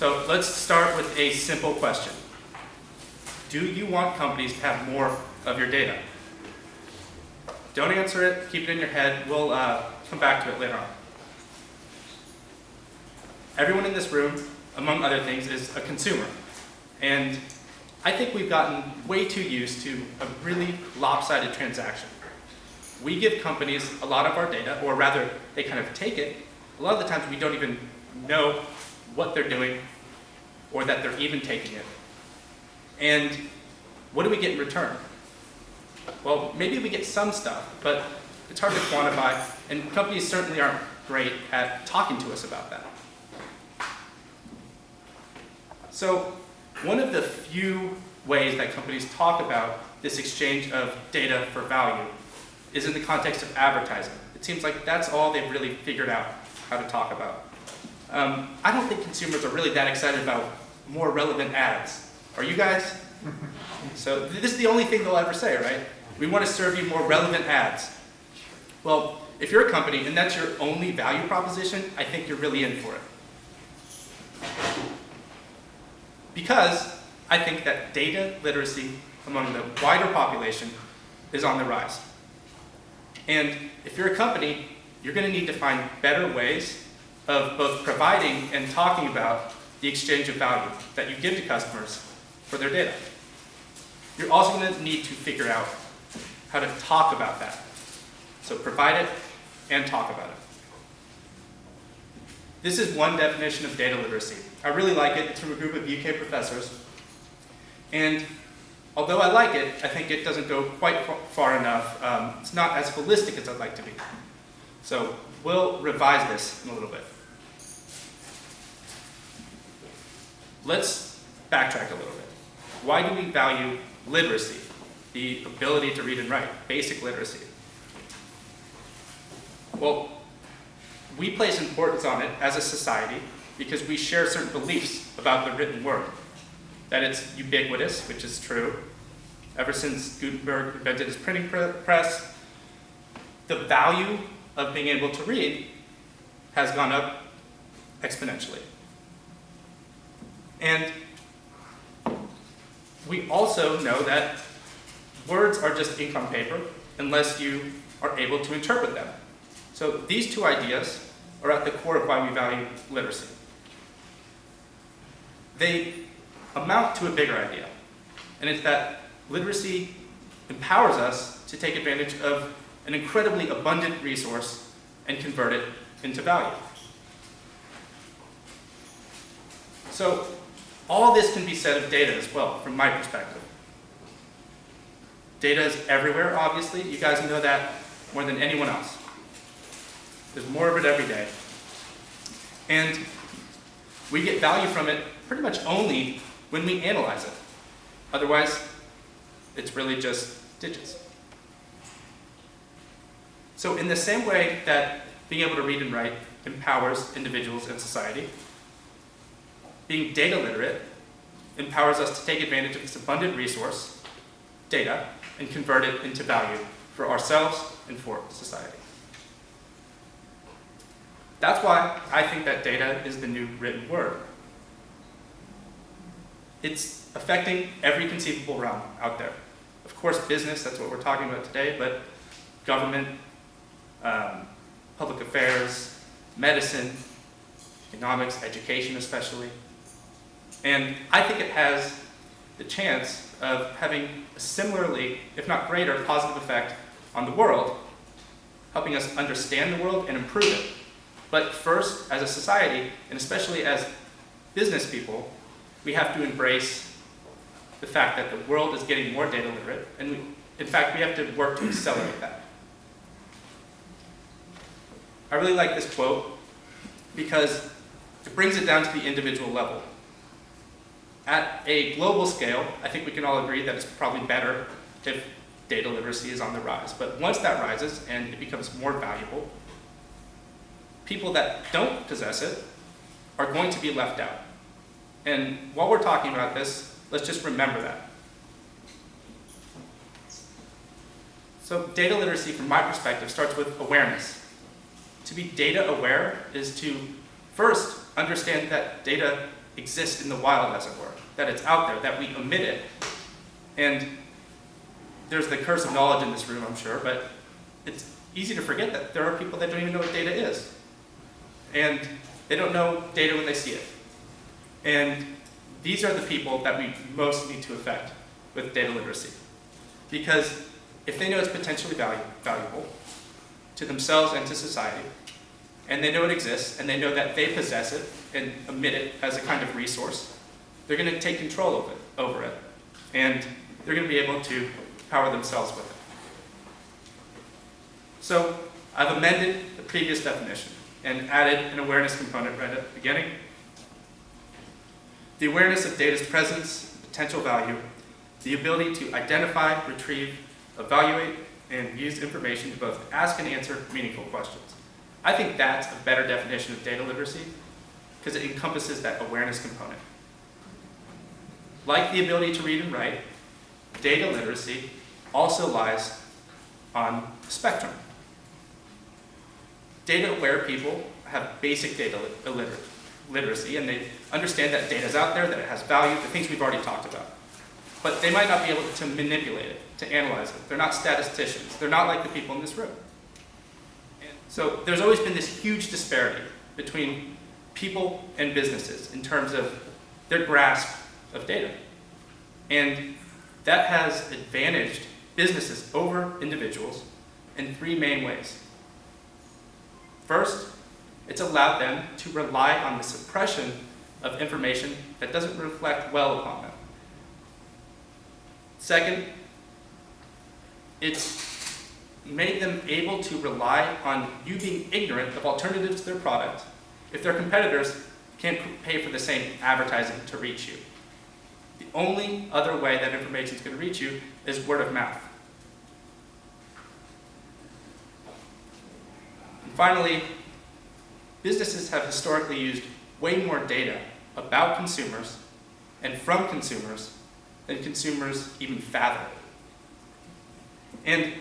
So let's start with a simple question. Do you want companies to have more of your data? Don't answer it, keep it in your head. We'll come back to it later on. Everyone in this room, among other things, is a consumer. And I think we've gotten way too used to a really lopsided transaction. We give companies a lot of our data, or rather, they kind of take it. A lot of the times we don't even know what they're doing or that they're even taking it. And what do we get in return? Well, maybe we get some stuff, but it's hard to quantify, and companies certainly aren't great at talking to us about that. So one of the few ways that companies talk about this exchange of data for value is in the context of advertising. It seems like that's all they've really figured out how to talk about. I don't think consumers are really that excited about more relevant ads. Are you guys? So this is the only thing they'll ever say, right? We want to serve you more relevant ads. Well, if you're a company and that's your only value proposition, I think you're really in for it. Because I think that data literacy among the wider population is on the rise. And if you're a company, you're going to need to find better ways of both providing and talking about the exchange of value that you give to customers for their data. You're also going to need to figure out how to talk about that. So provide it and talk about it. This is one definition of data literacy. I really like it. It's from a group of UK professors. And although I like it, I think it doesn't go quite far enough. It's not as holistic as I'd like to be. So we'll revise this in a little bit. Let's backtrack a little bit. Why do we value literacy, the ability to read and write, basic literacy? Well, we place importance on it as a society because we share certain beliefs about the written word. That it's ubiquitous, which is true. Ever since Gutenberg invented his printing press, the value of being able to read has gone up exponentially. And we also know that words are just ink on paper unless you are able to interpret them. So these two ideas are at the core of why we value literacy. They amount to a bigger idea, and it's that literacy empowers us to take advantage of an incredibly abundant resource and convert it into value. So all this can be said of data as well, from my perspective. Data is everywhere, obviously. You guys know that more than anyone else. There's more of it every day. And we get value from it pretty much only when we analyze it. Otherwise, it's really just digits. So in the same way that being able to read and write empowers individuals and society, being data literate empowers us to take advantage of this abundant resource, data, and convert it into value for ourselves and for society. That's why I think that data is the new written word. It's affecting every conceivable realm out there. Of course, business, that's what we're talking about today, but government, public affairs, medicine, economics, education especially. And I think it has the chance of having a similarly, if not greater, positive effect on the world, helping us understand the world and improve it. But first, as a society, and especially as business people, we have to embrace the fact that the world is getting more data literate, and in fact, we have to work to accelerate that. I really like this quote because it brings it down to the individual level. At a global scale, I think we can all agree that it's probably better if data literacy is on the rise. But once that rises and it becomes more valuable, people that don't possess it are going to be left out. And while we're talking about this, let's just remember that. So data literacy, from my perspective, starts with awareness. To be data aware is to first understand that data exists in the wild, as it were, that it's out there, that we omit it. And there's the curse of knowledge in this room, I'm sure, but it's easy to forget that there are people that don't even know what data is. And they don't know data when they see it. And these are the people that we most need to affect with data literacy. Because if they know it's potentially valuable to themselves and to society, and they know it exists, and they know that they possess it and emit it as a kind of resource, they're going to take control over it. And they're going to be able to power themselves with it. So I've amended the previous definition and added an awareness component right at the beginning. The awareness of data's presence, potential value, the ability to identify, retrieve, evaluate, and use information to both ask and answer meaningful questions. I think that's a better definition of data literacy because it encompasses that awareness component. Like the ability to read and write, data literacy also lies on the spectrum. Data-aware people have basic data literacy, and they understand that data is out there, that it has value, the things we've already talked about. But they might not be able to manipulate it, to analyze it. They're not statisticians. They're not like the people in this room. And so there's always been this huge disparity between people and businesses in terms of their grasp of data. And that has advantaged businesses over individuals in three main ways. First, it's allowed them to rely on the suppression of information that doesn't reflect well upon them. Second, it's made them able to rely on you being ignorant of alternatives to their product if their competitors can't pay for the same advertising to reach you. The only other way that information is going to reach you is word of mouth. And finally, businesses have historically used way more data about consumers and from consumers than consumers even fathom. And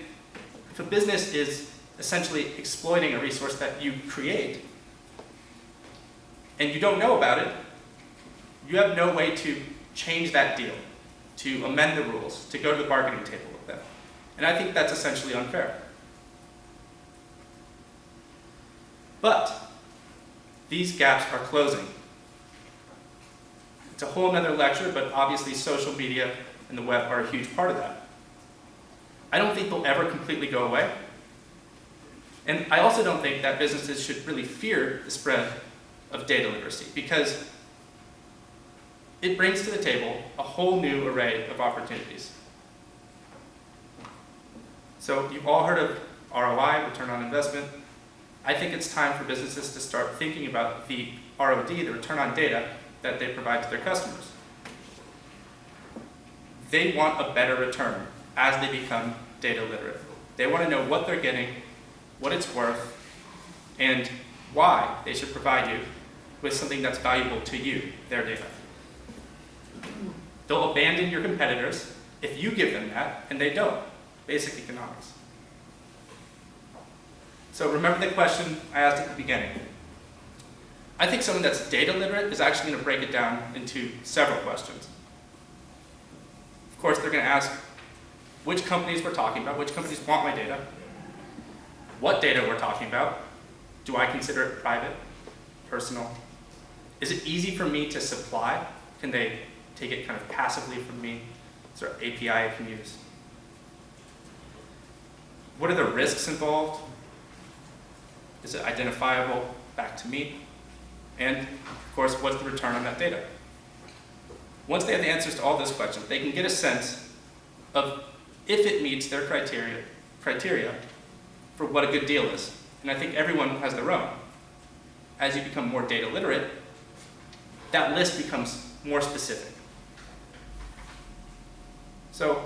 if a business is essentially exploiting a resource that you create, and you don't know about it, you have no way to change that deal, to amend the rules, to go to the bargaining table with them. And I think that's essentially unfair. But these gaps are closing. It's a whole other lecture, but obviously social media and the web are a huge part of that. I don't think they'll ever completely go away. And I also don't think that businesses should really fear the spread of data literacy, because it brings to the table a whole new array of opportunities. So you've all heard of ROI, return on investment. I think it's time for businesses to start thinking about the ROD, the return on data, that they provide to their customers. They want a better return as they become data literate. They want to know what they're getting, what it's worth, and why they should provide you with something that's valuable to you, their data. They'll abandon your competitors if you give them that, and they don't. Basic economics. So remember the question I asked at the beginning. I think someone that's data literate is actually going to break it down into several questions. Of course, they're going to ask which companies we're talking about, which companies want my data, what data we're talking about, do I consider it private, personal, is it easy for me to supply, can they take it kind of passively from me, is there an API I can use, what are the risks involved, is it identifiable back to me? And, of course, what's the return on that data? Once they have the answers to all those questions, they can get a sense of if it meets their criteria for what a good deal is. And I think everyone has their own. As you become more data literate, that list becomes more specific. So,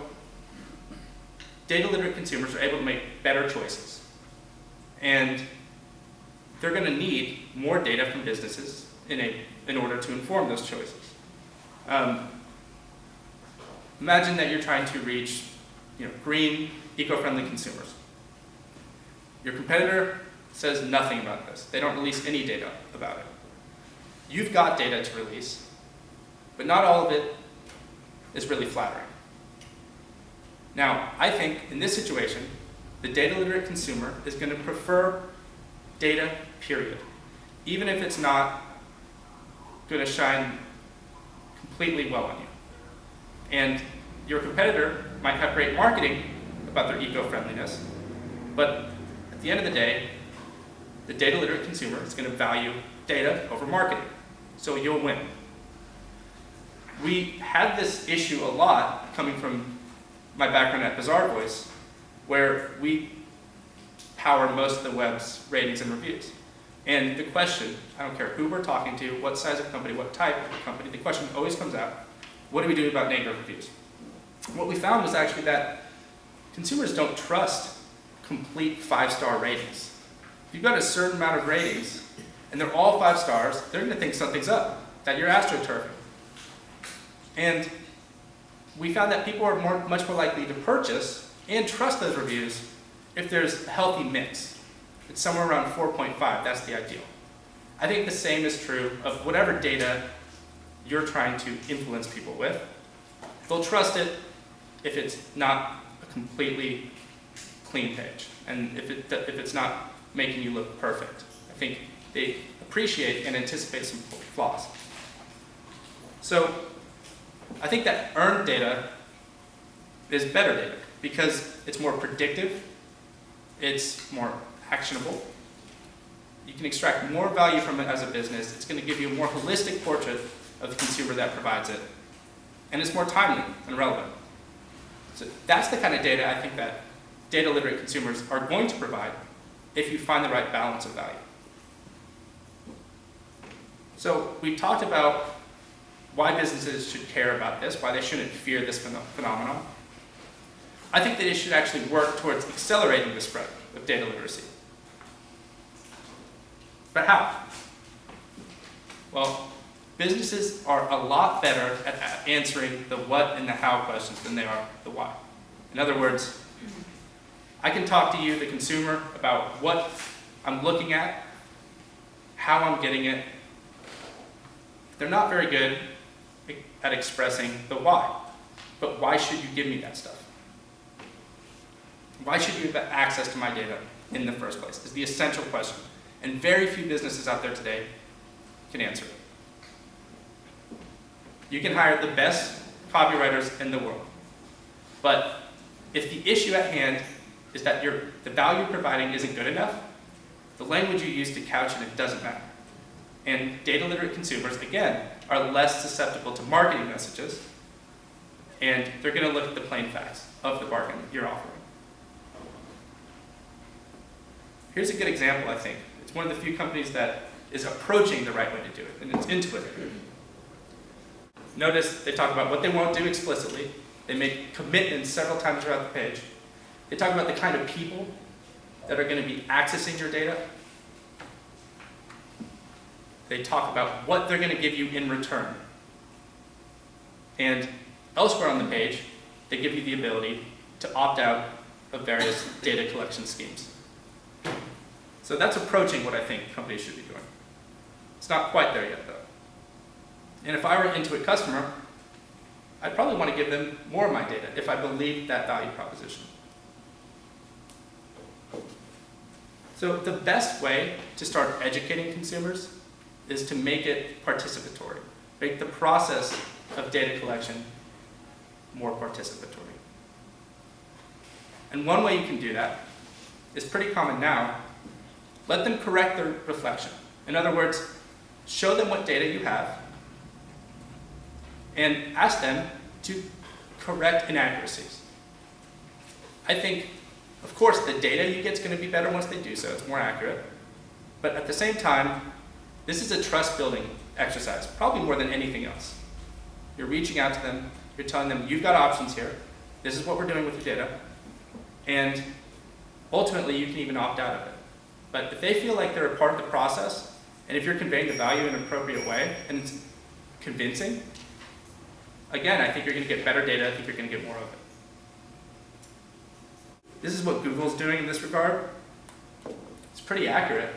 data literate consumers are able to make better choices. And they're going to need more data from businesses in order to inform those choices. Imagine that you're trying to reach green, eco-friendly consumers. Your competitor says nothing about this. They don't release any data about it. You've got data to release, but not all of it is really flattering. Now, I think in this situation, the data literate consumer is going to prefer data, period, even if it's not going to shine completely well on you. And your competitor might have great marketing about their eco-friendliness, but at the end of the day, the data literate consumer is going to value data over marketing, so you'll win. We had this issue a lot coming from my background at Bazaar Voice, where we power most of the web's ratings and reviews. And the question, I don't care who we're talking to, what size of company, what type of company, the question always comes out, what do we do about negative reviews? What we found was actually that consumers don't trust complete 5-star ratings. If you've got a certain amount of ratings, and they're all 5 stars, they're going to think something's up, that you're astroturfing. And we found that people are much more likely to purchase and trust those reviews if there's a healthy mix. It's somewhere around 4.5, that's the ideal. I think the same is true of whatever data you're trying to influence people with. They'll trust it if it's not a completely clean page, and if it's not making you look perfect. I think they appreciate and anticipate some flaws. So I think that earned data is better data because it's more predictive, it's more actionable. You can extract more value from it as a business. It's going to give you a more holistic portrait of the consumer that provides it. And it's more timely and relevant. So that's the kind of data I think that data literate consumers are going to provide if you find the right balance of value. So we've talked about why businesses should care about this, why they shouldn't fear this phenomenon. I think that it should actually work towards accelerating the spread of data literacy. But how? Well, businesses are a lot better at answering the what and the how questions than they are the why. In other words, I can talk to you, the consumer, about what I'm looking at, how I'm getting it. They're not very good at expressing the why. But why should you give me that stuff? Why should you have access to my data in the first place? Is the essential question. And very few businesses out there today can answer it. You can hire the best copywriters in the world. But if the issue at hand is that the value you're providing isn't good enough, the language you use to couch it doesn't matter. And data literate consumers, again, are less susceptible to marketing messages, and they're going to look at the plain facts of the bargain you're offering. Here's a good example, I think. It's one of the few companies that is approaching the right way to do it, and it's intuitive. Notice they talk about what they won't do explicitly. They make commitments several times throughout the page. They talk about the kind of people that are going to be accessing your data. They talk about what they're going to give you in return. And elsewhere on the page, they give you the ability to opt out of various data collection schemes. So that's approaching what I think companies should be doing. It's not quite there yet, though. And if I were an Intuit customer, I'd probably want to give them more of my data if I believed that value proposition. So the best way to start educating consumers is to make it participatory. Make the process of data collection more participatory. And one way you can do that is pretty common now. Let them correct their reflection. In other words, show them what data you have and ask them to correct inaccuracies. I think, of course, the data you get is going to be better once they do so. It's more accurate. But at the same time, this is a trust-building exercise, probably more than anything else. You're reaching out to them. You're telling them, you've got options here. This is what we're doing with your data. And ultimately, you can even opt out of it. But if they feel like they're a part of the process, and if you're conveying the value in an appropriate way, and it's convincing, again, I think you're going to get better data. I think you're going to get more of it. This is what Google's doing in this regard. It's pretty accurate.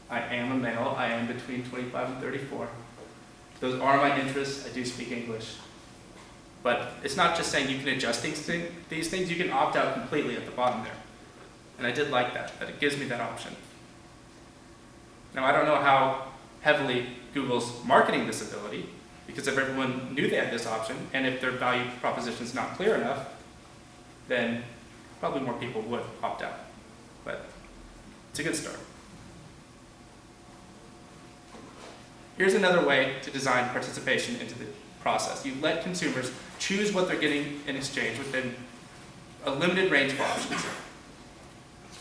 I am a male. I am between 25 and 34. Those are my interests. I do speak English. But it's not just saying you can adjust these things. You can opt out completely at the bottom there. And I did like that it gives me that option. Now, I don't know how heavily Google's marketing this ability, because if everyone knew they had this option, and if their value proposition is not clear enough, then probably more people would opt out. But it's a good start. Here's another way to design participation into the process. You let consumers choose what they're getting in exchange within a limited range of options.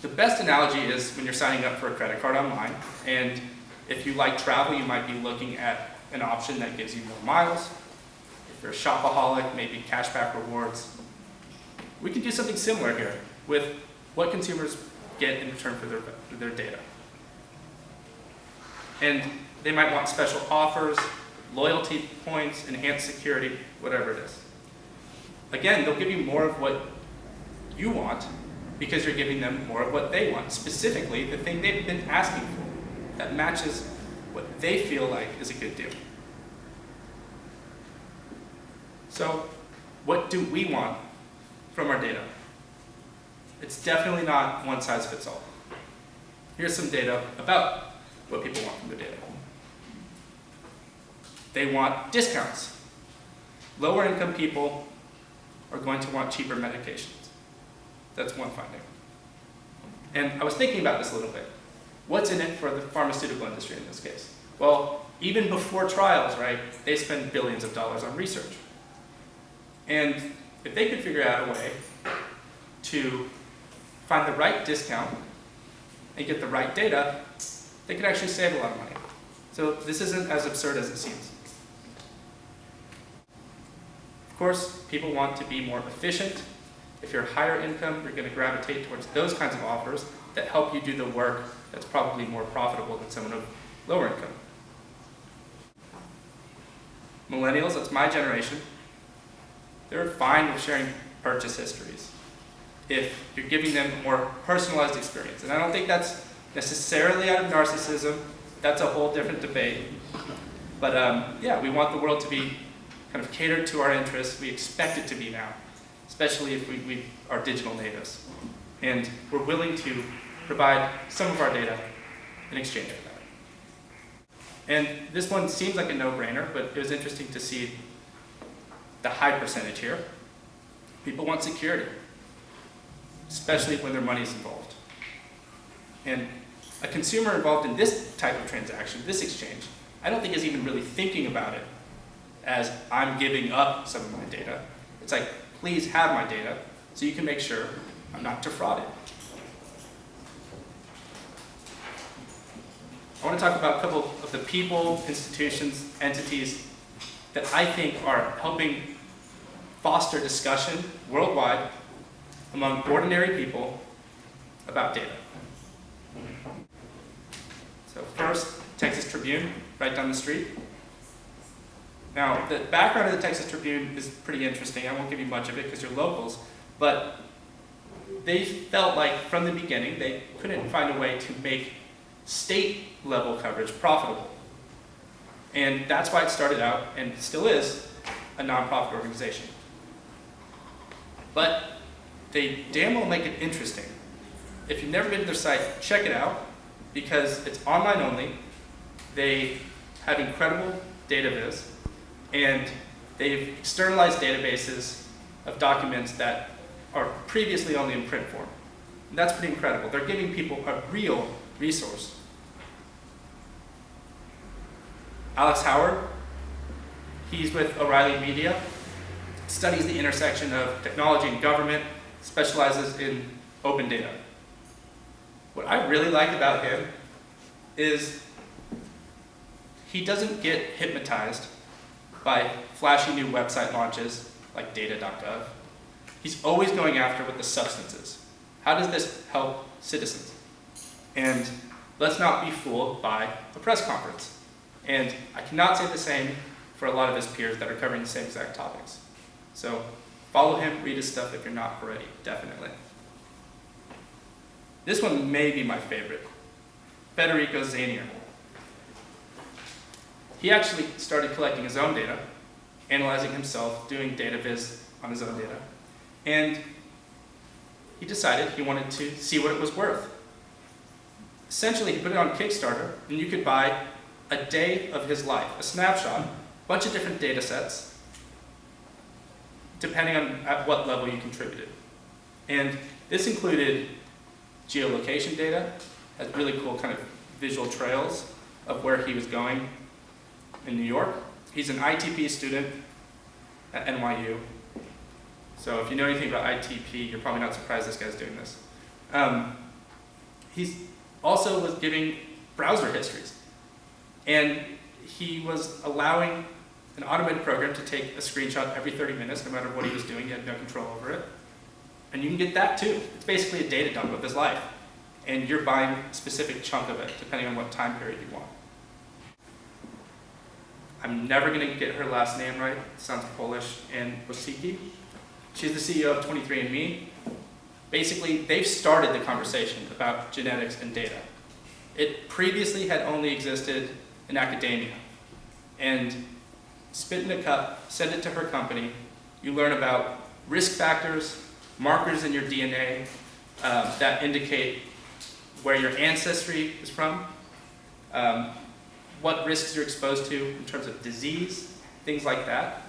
The best analogy is when you're signing up for a credit card online, and if you like travel, you might be looking at an option that gives you more miles. If you're a shopaholic, maybe cashback rewards. We can do something similar here with what consumers get in return for their data. And they might want special offers, loyalty points, enhanced security, whatever it is. Again, they'll give you more of what you want because you're giving them more of what they want, specifically the thing they've been asking for that matches what they feel like is a good deal. So, what do we want from our data? It's definitely not one size fits all. Here's some data about what people want from their data. They want discounts. Lower income people are going to want cheaper medications. That's one finding. And I was thinking about this a little bit. What's in it for the pharmaceutical industry in this case? Well, even before trials, right, they spend billions of dollars on research. And if they could figure out a way to find the right discount and get the right data, they could actually save a lot of money. So this isn't as absurd as it seems. Of course, people want to be more efficient. If you're higher income, you're going to gravitate towards those kinds of offers that help you do the work that's probably more profitable than someone of lower income. Millennials, that's my generation, they're fine with sharing purchase histories if you're giving them a more personalized experience. And I don't think that's necessarily out of narcissism. That's a whole different debate. But yeah, we want the world to be kind of catered to our interests. We expect it to be now, especially if we are digital natives. And we're willing to provide some of our data in exchange for that. And this one seems like a no-brainer, but it was interesting to see the high percentage here. People want security, especially when their money is involved. And a consumer involved in this type of transaction, this exchange, I don't think is even really thinking about it as I'm giving up some of my data. It's like, please have my data so you can make sure I'm not defrauded. I want to talk about a couple of the people, institutions, entities that I think are helping foster discussion worldwide among ordinary people about data. So first, Texas Tribune, right down the street. Now, the background of the Texas Tribune is pretty interesting. I won't give you much of it because you're locals, but they felt like from the beginning they couldn't find a way to make state-level coverage profitable. And that's why it started out, and still is, a nonprofit organization. But they damn well make it interesting. If you've never been to their site, check it out, because it's online only. They have incredible data viz, and they've externalized databases of documents that are previously only in print form. And that's pretty incredible. They're giving people a real resource. Alex Howard, he's with O'Reilly Media, studies the intersection of technology and government, specializes in open data. What I really like about him is he doesn't get hypnotized by flashy new website launches like data.gov. He's always going after what the substance is. How does this help citizens? And let's not be fooled by a press conference. And I cannot say the same for a lot of his peers that are covering the same exact topics. So follow him, read his stuff if you're not already, definitely. This one may be my favorite, Federico Zanier. he actually started collecting his own data, analyzing himself, doing data viz on his own data. And he decided he wanted to see what it was worth. Essentially, he put it on Kickstarter, and you could buy a day of his life, a snapshot, a bunch of different data sets, depending on at what level you contributed. And this included geolocation data, has really cool kind of visual trails of where he was going in New York. He's an ITP student at NYU. So if you know anything about ITP, you're probably not surprised this guy's doing this. He's also was giving browser histories. And he was allowing an automated program to take a screenshot every 30 minutes, no matter what he was doing. He had no control over it. And you can get that too. It's basically a data dump of his life. And you're buying a specific chunk of it, depending on what time period you want. I'm never going to get her last name right. It sounds Polish. And Wosicki. She's the CEO of 23andMe. Basically, they've started the conversation about genetics and data. It previously had only existed in academia. And spit in a cup, send it to her company. You learn about risk factors, markers in your DNA that indicate where your ancestry is from, what risks you're exposed to in terms of disease, things like that.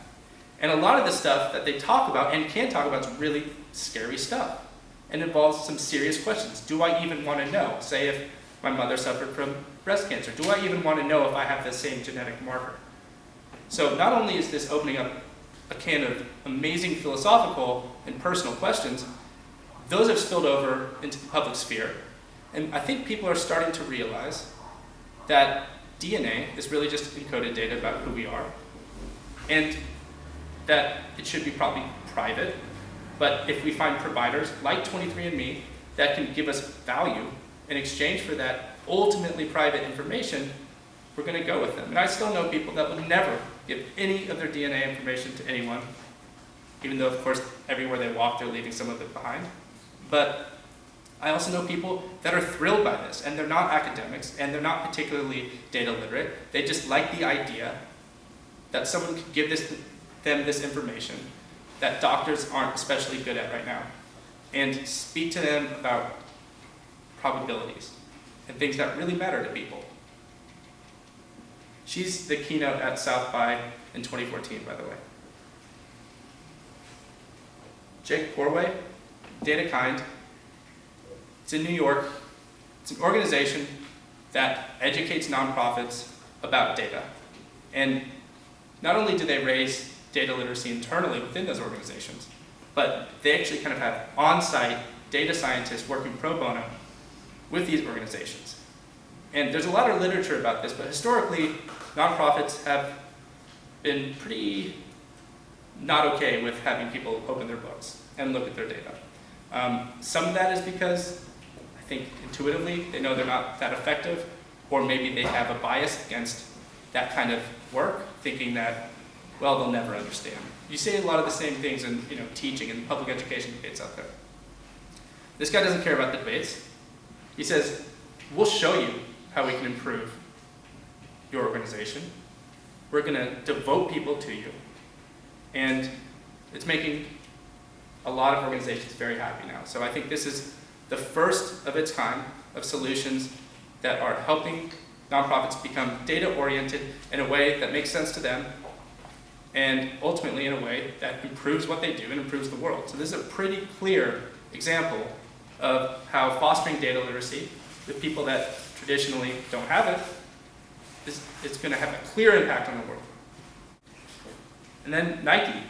And a lot of the stuff that they talk about and can talk about is really scary stuff and involves some serious questions. Do I even want to know? Say if my mother suffered from breast cancer, do I even want to know if I have the same genetic marker? So not only is this opening up a can of amazing philosophical and personal questions, those have spilled over into the public sphere. And I think people are starting to realize that DNA is really just encoded data about who we are, and that it should be probably private. But if we find providers like 23andMe that can give us value in exchange for that ultimately private information, we're going to go with them. And I still know people that would never give any of their DNA information to anyone, even though, of course, everywhere they walk, they're leaving some of it behind. But I also know people that are thrilled by this, and they're not academics, and they're not particularly data literate. They just like the idea that someone could give them this information that doctors aren't especially good at right now, and speak to them about probabilities and things that really matter to people. She's the keynote at South by in 2014, by the way. Jake Corway, DataKind. It's in New York. It's an organization that educates nonprofits about data. And not only do they raise data literacy internally within those organizations, but they actually kind of have on-site data scientists working pro bono with these organizations. And there's a lot of literature about this, but historically, nonprofits have been pretty not okay with having people open their books and look at their data. Some of that is because I think intuitively they know they're not that effective, or maybe they have a bias against that kind of work, thinking that, well, they'll never understand. You say a lot of the same things in teaching and public education debates out there. This guy doesn't care about the debates. He says, we'll show you how we can improve your organization. We're going to devote people to you. And it's making a lot of organizations very happy now. So I think this is the first of its kind of solutions that are helping nonprofits become data-oriented in a way that makes sense to them, and ultimately in a way that improves what they do and improves the world. So this is a pretty clear example of how fostering data literacy with people that traditionally don't have it is going to have a clear impact on the world. And then Nike.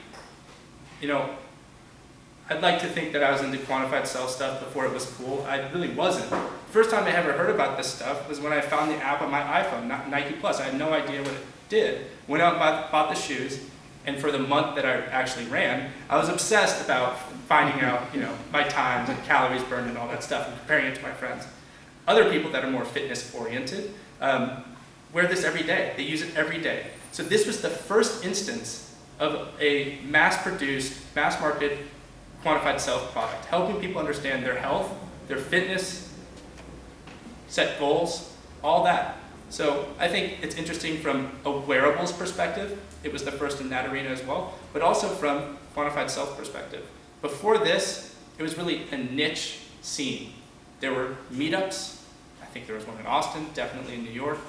I'd like to think that I was into quantified self stuff before it was cool. I really wasn't. The first time I ever heard about this stuff was when I found the app on my iPhone, Nike Plus. I had no idea what it did. Went out and bought the shoes, and for the month that I actually ran, I was obsessed about finding out, my times and calories burned and all that stuff, and comparing it to my friends. Other people that are more fitness-oriented wear this every day. They use it every day. So this was the first instance of a mass-produced, mass-marketed, quantified self product, helping people understand their health, their fitness, set goals, all that. So I think it's interesting from a wearables perspective. It was the first in that arena as well, but also from quantified self perspective. Before this, it was really a niche scene. There were meetups. I think there was one in Austin, definitely in New York.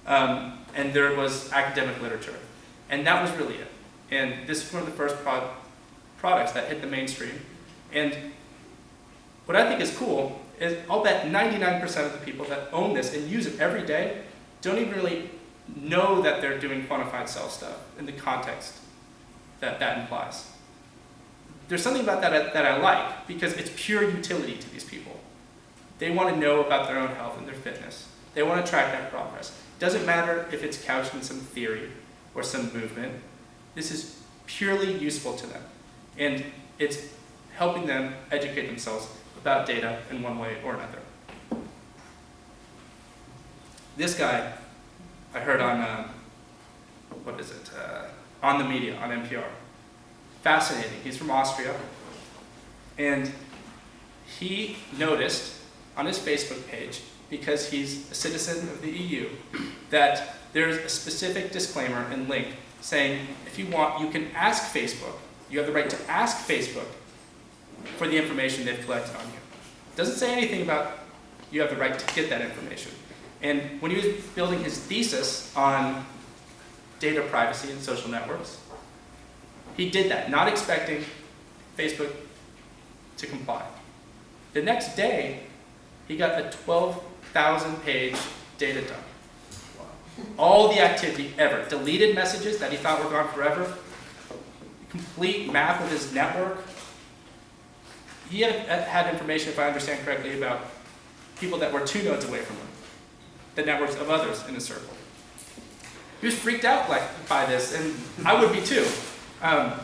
And there was academic literature. And that was really it. And this is one of the first products that hit the mainstream. And what I think is cool is I'll bet 99% of the people that own this and use it every day don't even really know that they're doing quantified self stuff in the context that that implies. There's something about that I like because it's pure utility to these people. They want to know about their own health and their fitness. They want to track that progress. It doesn't matter if it's couched in some theory or some movement. This is purely useful to them. And it's helping them educate themselves about data in one way or another. This guy, I heard on, on the media, on NPR. Fascinating. He's from Austria. And he noticed on his Facebook page, because he's a citizen of the EU, that there's a specific disclaimer and link saying, if you want, you can ask Facebook. You have the right to ask Facebook for the information they've collected on you. It doesn't say anything about you have the right to get that information. And when he was building his thesis on data privacy and social networks, he did that, not expecting Facebook to comply. The next day, he got a 12,000-page data dump. All the activity ever. Deleted messages that he thought were gone forever. Complete map of his network. He had information, if I understand correctly, about people that were 2 nodes away from him. The networks of others in his circle. He was freaked out by this, and I would be too.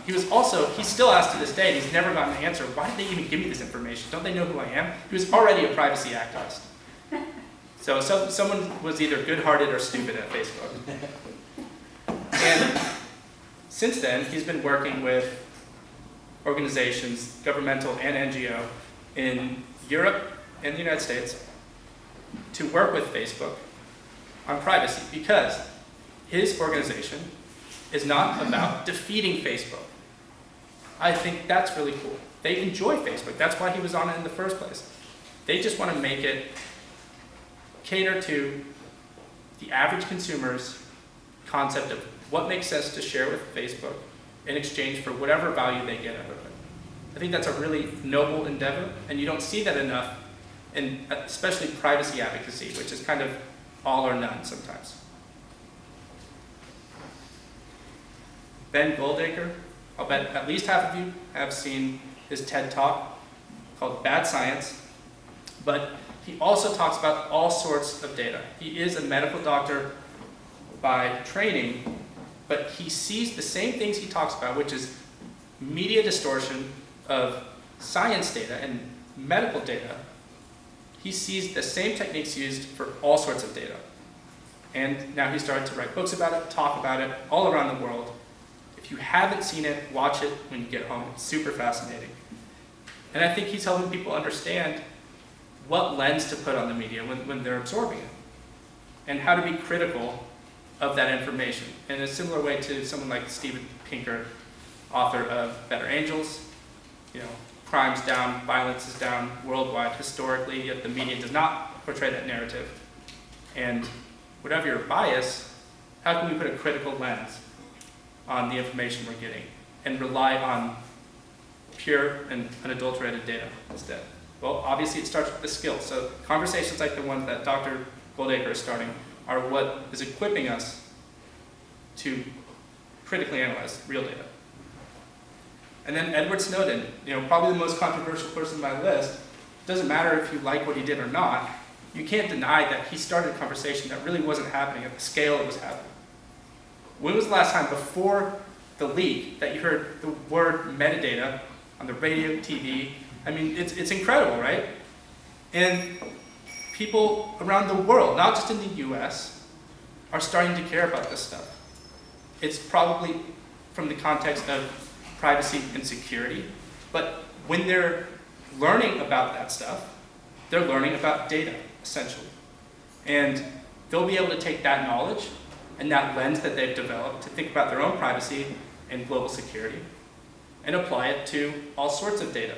He still asks to this day, and he's never gotten an answer. Why did they even give me this information? Don't they know who I am? He was already a privacy activist. So someone was either good-hearted or stupid at Facebook. And since then, he's been working with organizations, governmental and NGO, in Europe and the United States to work with Facebook on privacy, because his organization is not about defeating Facebook. I think that's really cool. They enjoy Facebook. That's why he was on it in the first place. They just want to make it cater to the average consumer's concept of what makes sense to share with Facebook in exchange for whatever value they get out of it. I think that's a really noble endeavor, and you don't see that enough in especially privacy advocacy, which is kind of all or none sometimes. Ben Goldacre, I'll bet at least half of you have seen his TED Talk called Bad Science, but he also talks about all sorts of data. He is a medical doctor by training, but he sees the same things he talks about, which is media distortion of science data and medical data. He sees the same techniques used for all sorts of data. And now he's started to write books about it, talk about it, all around the world. If you haven't seen it, watch it when you get home. It's super fascinating. And I think he's helping people understand what lens to put on the media when they're absorbing it, and how to be critical of that information. In a similar way to someone like Steven Pinker, author of Better Angels, crime's down, violence is down worldwide historically, yet the media does not portray that narrative. And whatever your bias, how can we put a critical lens on the information we're getting and rely on pure and unadulterated data instead? Well, obviously it starts with the skills. So conversations like the one that Dr. Goldacre is starting are what is equipping us to critically analyze real data. And then Edward Snowden, probably the most controversial person on my list. Doesn't matter if you like what he did or not, you can't deny that he started a conversation that really wasn't happening at the scale it was happening. When was the last time before the leak that you heard the word metadata on the radio, TV? I mean, it's incredible, right? And people around the world, not just in the US, are starting to care about this stuff. It's probably from the context of privacy and security, but when they're learning about that stuff, they're learning about data, essentially. And they'll be able to take that knowledge and that lens that they've developed to think about their own privacy and global security and apply it to all sorts of data.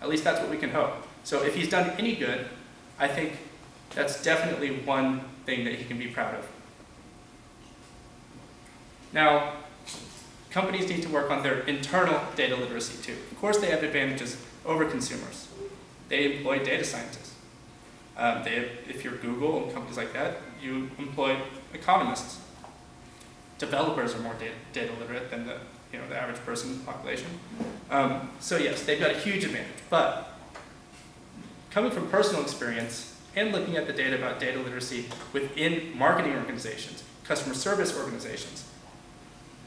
At least that's what we can hope. So if he's done any good, I think that's definitely one thing that he can be proud of. Now, companies need to work on their internal data literacy too. Of course, they have advantages over consumers. They employ data scientists. If you're Google and companies like that, you employ economists. Developers are more data literate than the average person in the population. So yes, they've got a huge advantage. But coming from personal experience and looking at the data about data literacy within marketing organizations, customer service organizations,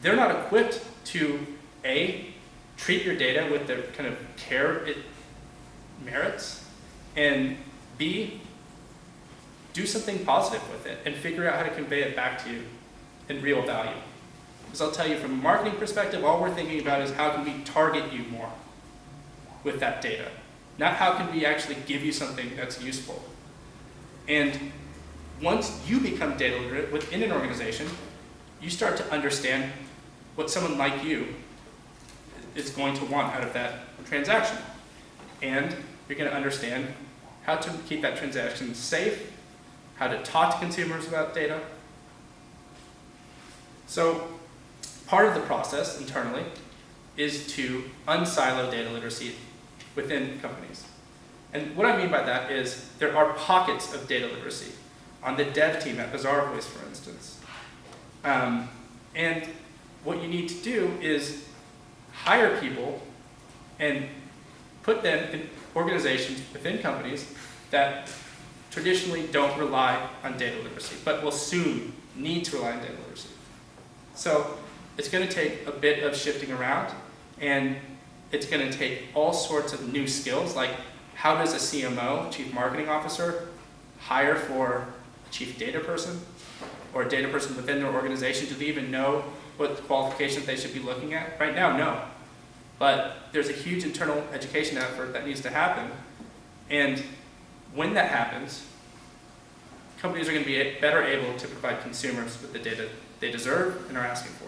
they're not equipped to A, treat your data with the kind of care it merits, and B, do something positive with it and figure out how to convey it back to you in real value. Because I'll tell you, from a marketing perspective, all we're thinking about is how can we target you more with that data, not how can we actually give you something that's useful. And once you become data literate within an organization, you start to understand what someone like you is going to want out of that transaction. And you're going to understand how to keep that transaction safe, how to talk to consumers about data. So part of the process internally is to unsilo data literacy within companies. And what I mean by that is there are pockets of data literacy on the dev team at Bazaar Voice, for instance. And what you need to do is hire people and put them in organizations within companies that traditionally don't rely on data literacy, but will soon need to rely on data literacy. So it's going to take a bit of shifting around, and it's going to take all sorts of new skills, like how does a CMO, Chief Marketing Officer, hire for a chief data person or a data person within their organization? Do they even know what qualifications they should be looking at? Right now, no. But there's a huge internal education effort that needs to happen. And when that happens, companies are going to be better able to provide consumers with the data they deserve and are asking for.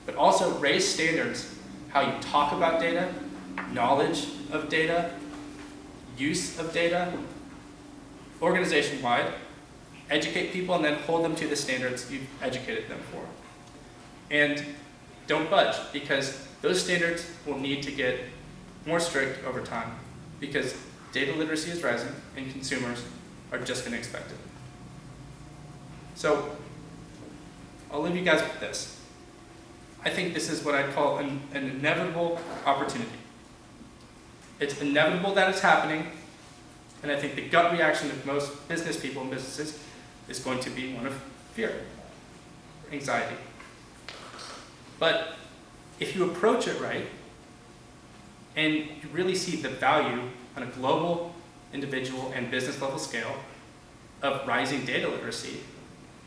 But also raise standards, how you talk about data, knowledge of data, use of data, organization-wide, educate people and then hold them to the standards you've educated them for. And don't budge, because those standards will need to get more strict over time, because data literacy is rising and consumers are just going to expect it. So I'll leave you guys with this. I think this is what I'd call an inevitable opportunity. It's inevitable that it's happening, and I think the gut reaction of most business people and businesses is going to be one of fear, anxiety. But if you approach it right, and you really see the value on a global, individual, and business level scale of rising data literacy,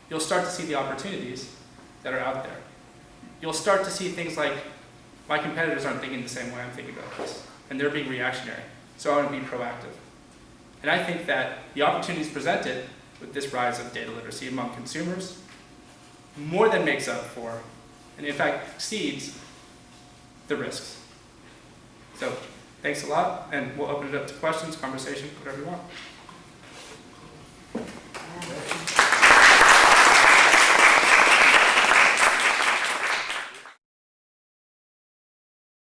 you'll start to see the opportunities that are out there. You'll start to see things like, my competitors aren't thinking the same way I'm thinking about this, and they're being reactionary, so I want to be proactive. And I think that the opportunities presented with this rise of data literacy among consumers more than makes up for, and in fact exceeds, the risks. So thanks a lot, and we'll open it up to questions, conversation, whatever you want.